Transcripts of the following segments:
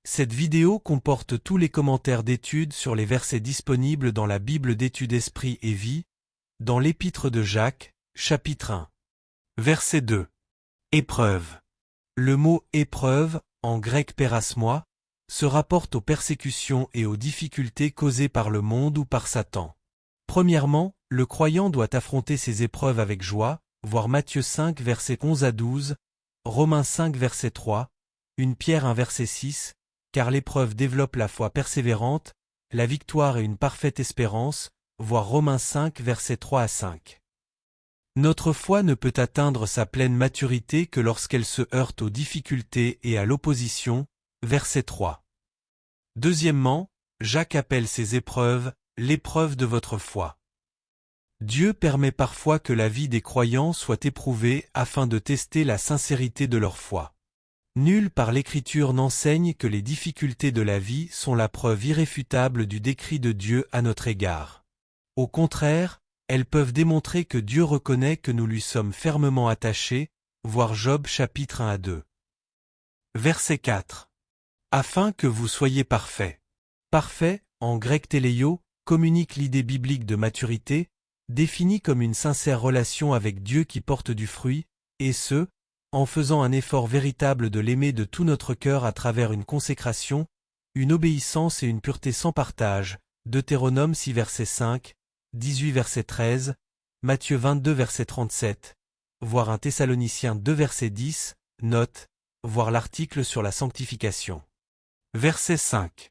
Cette vidéo comporte tous les commentaires d'études sur les versets disponibles dans la Bible d'études Esprit et Vie, dans l'Épître de Jacques, chapitre 1. Verset 2. Épreuve. Le mot épreuve, en grec pérasmoi, se rapporte aux persécutions et aux difficultés causées par le monde ou par Satan. Premièrement, le croyant doit affronter ces épreuves avec joie, voir Matthieu 5 versets 11 à 12, Romains 5 verset 3, 1 Pierre 1 verset 6, car l'épreuve développe la foi persévérante, la victoire et une parfaite espérance, voir Romains 5 versets 3 à 5. Notre foi ne peut atteindre sa pleine maturité que lorsqu'elle se heurte aux difficultés et à l'opposition, verset 3. Deuxièmement, Jacques appelle ces épreuves l'épreuve de votre foi. Dieu permet parfois que la vie des croyants soit éprouvée afin de tester la sincérité de leur foi. Nul par l'Écriture n'enseigne que les difficultés de la vie sont la preuve irréfutable du décret de Dieu à notre égard. Au contraire, elles peuvent démontrer que Dieu reconnaît que nous lui sommes fermement attachés, voir Job chapitre 1 à 2. Verset 4. Afin que vous soyez parfaits. Parfait, en grec téléio, communique l'idée biblique de maturité, définie comme une sincère relation avec Dieu qui porte du fruit, et ce, en faisant un effort véritable de l'aimer de tout notre cœur à travers une consécration, une obéissance et une pureté sans partage, Deutéronome 6 verset 5, 18 verset 13, Matthieu 22 verset 37, voir 1 Thessaloniciens 2 verset 10, note, voir l'article sur la sanctification. Verset 5.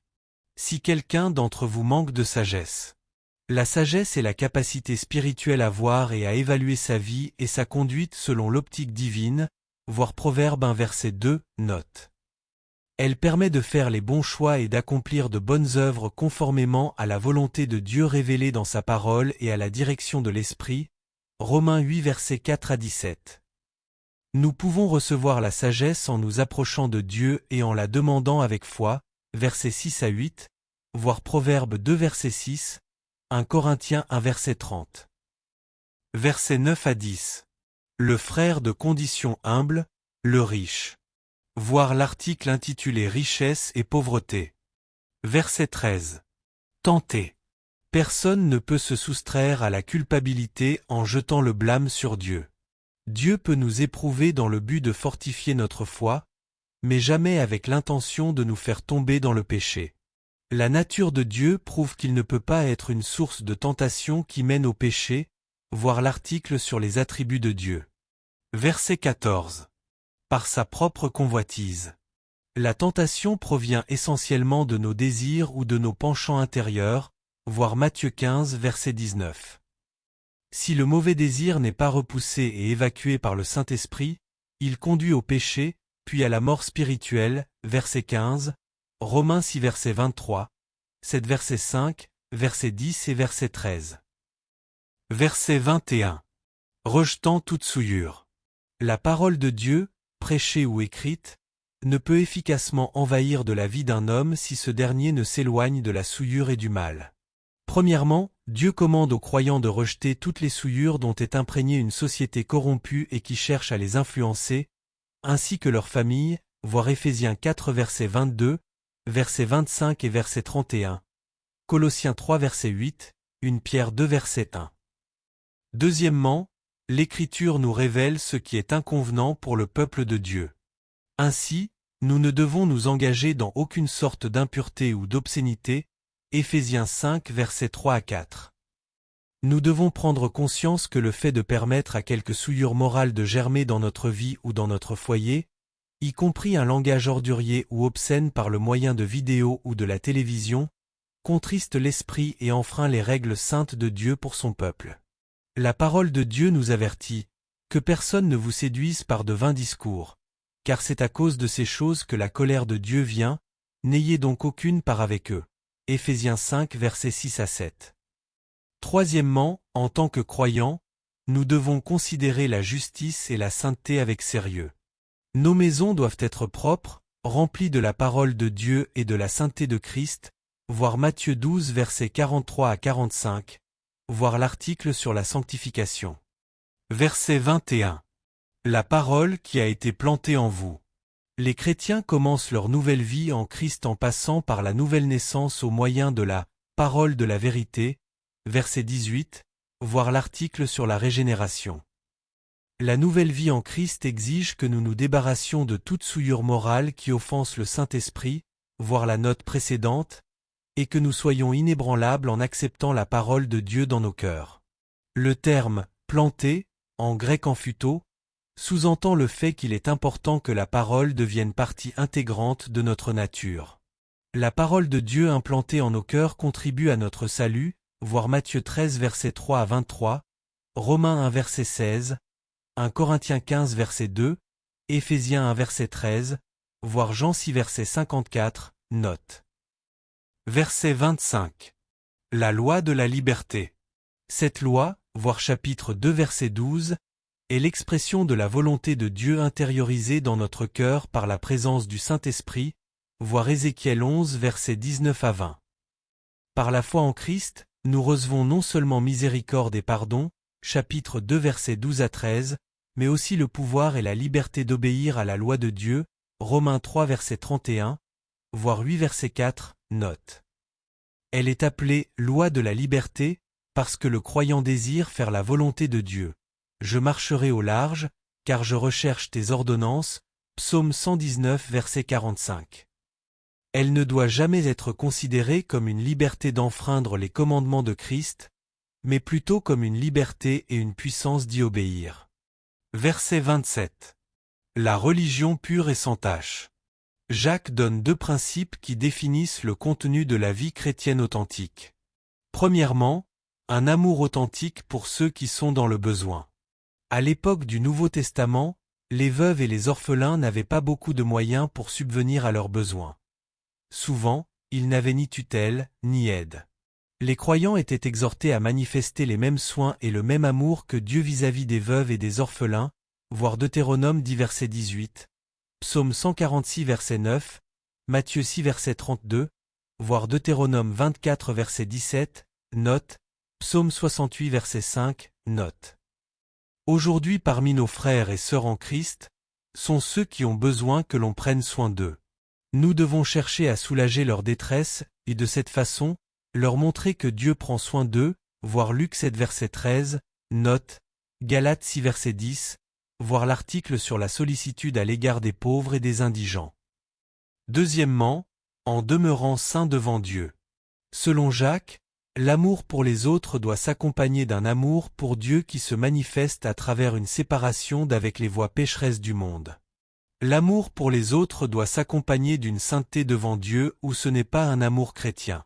Si quelqu'un d'entre vous manque de sagesse. La sagesse est la capacité spirituelle à voir et à évaluer sa vie et sa conduite selon l'optique divine, voir Proverbe 1 verset 2, note. Elle permet de faire les bons choix et d'accomplir de bonnes œuvres conformément à la volonté de Dieu révélée dans sa parole et à la direction de l'Esprit, Romains 8 versets 4 à 17. Nous pouvons recevoir la sagesse en nous approchant de Dieu et en la demandant avec foi, versets 6 à 8, voir Proverbe 2 verset 6, 1 Corinthiens 1 verset 30. Versets 9 à 10. Le frère de condition humble, le riche. Voir l'article intitulé Richesse et pauvreté. Verset 13. Tenter. Personne ne peut se soustraire à la culpabilité en jetant le blâme sur Dieu. Dieu peut nous éprouver dans le but de fortifier notre foi, mais jamais avec l'intention de nous faire tomber dans le péché. La nature de Dieu prouve qu'il ne peut pas être une source de tentation qui mène au péché, voir l'article sur les attributs de Dieu. Verset 14. Par sa propre convoitise. La tentation provient essentiellement de nos désirs ou de nos penchants intérieurs, voir Matthieu 15 verset 19. Si le mauvais désir n'est pas repoussé et évacué par le Saint-Esprit, il conduit au péché, puis à la mort spirituelle, verset 15, Romains 6 verset 23, 7 verset 5, verset 10 et verset 13. Verset 21. Rejetant toute souillure. La parole de Dieu, prêchée ou écrite, ne peut efficacement envahir de la vie d'un homme si ce dernier ne s'éloigne de la souillure et du mal. Premièrement, Dieu commande aux croyants de rejeter toutes les souillures dont est imprégnée une société corrompue et qui cherche à les influencer, ainsi que leur famille, voir Éphésiens 4 verset 22, verset 25 et verset 31, Colossiens 3 verset 8, 1 Pierre 2 verset 1. Deuxièmement, l'Écriture nous révèle ce qui est inconvenant pour le peuple de Dieu. Ainsi, nous ne devons nous engager dans aucune sorte d'impureté ou d'obscénité, Éphésiens 5 versets 3 à 4. Nous devons prendre conscience que le fait de permettre à quelque souillure morale de germer dans notre vie ou dans notre foyer, y compris un langage ordurier ou obscène par le moyen de vidéos ou de la télévision, contriste l'esprit et enfreint les règles saintes de Dieu pour son peuple. La parole de Dieu nous avertit, que personne ne vous séduise par de vains discours, car c'est à cause de ces choses que la colère de Dieu vient, n'ayez donc aucune part avec eux. Éphésiens 5 versets 6 à 7. Troisièmement, en tant que croyants, nous devons considérer la justice et la sainteté avec sérieux. Nos maisons doivent être propres, remplies de la parole de Dieu et de la sainteté de Christ, voir Matthieu 12 versets 43 à 45, voir l'article sur la sanctification. Verset 21. La parole qui a été plantée en vous. Les chrétiens commencent leur nouvelle vie en Christ en passant par la nouvelle naissance au moyen de la parole de la vérité, verset 18, voir l'article sur la régénération. La nouvelle vie en Christ exige que nous nous débarrassions de toute souillure morale qui offense le Saint-Esprit, voir la note précédente, et que nous soyons inébranlables en acceptant la parole de Dieu dans nos cœurs. Le terme « planté », en grec amphuto, sous-entend le fait qu'il est important que la parole devienne partie intégrante de notre nature. La parole de Dieu implantée en nos cœurs contribue à notre salut, voir Matthieu 13 versets 3 à 23, Romains 1 verset 16, 1 Corinthiens 15 verset 2, Éphésiens 1 verset 13, voir Jean 6 verset 54, note. Verset 25. La loi de la liberté. Cette loi, voir chapitre 2 verset 12, est l'expression de la volonté de Dieu intériorisée dans notre cœur par la présence du Saint-Esprit, voir Ézéchiel 11 versets 19 à 20. Par la foi en Christ, nous recevons non seulement miséricorde et pardon, chapitre 2 versets 12 à 13, mais aussi le pouvoir et la liberté d'obéir à la loi de Dieu, Romains 3 verset 31, voir 8 verset 4, note. Elle est appelée « loi de la liberté » parce que le croyant désire faire la volonté de Dieu. Je marcherai au large, car je recherche tes ordonnances, Psaume 119 verset 45. Elle ne doit jamais être considérée comme une liberté d'enfreindre les commandements de Christ, mais plutôt comme une liberté et une puissance d'y obéir. Verset 27. La religion pure et sans tache. Jacques donne deux principes qui définissent le contenu de la vie chrétienne authentique. Premièrement, un amour authentique pour ceux qui sont dans le besoin. À l'époque du Nouveau Testament, les veuves et les orphelins n'avaient pas beaucoup de moyens pour subvenir à leurs besoins. Souvent, ils n'avaient ni tutelle, ni aide. Les croyants étaient exhortés à manifester les mêmes soins et le même amour que Dieu vis-à-vis des veuves et des orphelins, voir Deutéronome 10 verset 18, Psaume 146 verset 9, Matthieu 6 verset 32, voir Deutéronome 24 verset 17, note, Psaume 68 verset 5, note. Aujourd'hui parmi nos frères et sœurs en Christ, sont ceux qui ont besoin que l'on prenne soin d'eux. Nous devons chercher à soulager leur détresse, et de cette façon, leur montrer que Dieu prend soin d'eux, voir Luc 7 verset 13, note, Galates 6 verset 10, voir l'article sur la sollicitude à l'égard des pauvres et des indigents. Deuxièmement, en demeurant saint devant Dieu. Selon Jacques, l'amour pour les autres doit s'accompagner d'un amour pour Dieu qui se manifeste à travers une séparation d'avec les voies pécheresses du monde. L'amour pour les autres doit s'accompagner d'une sainteté devant Dieu ou ce n'est pas un amour chrétien.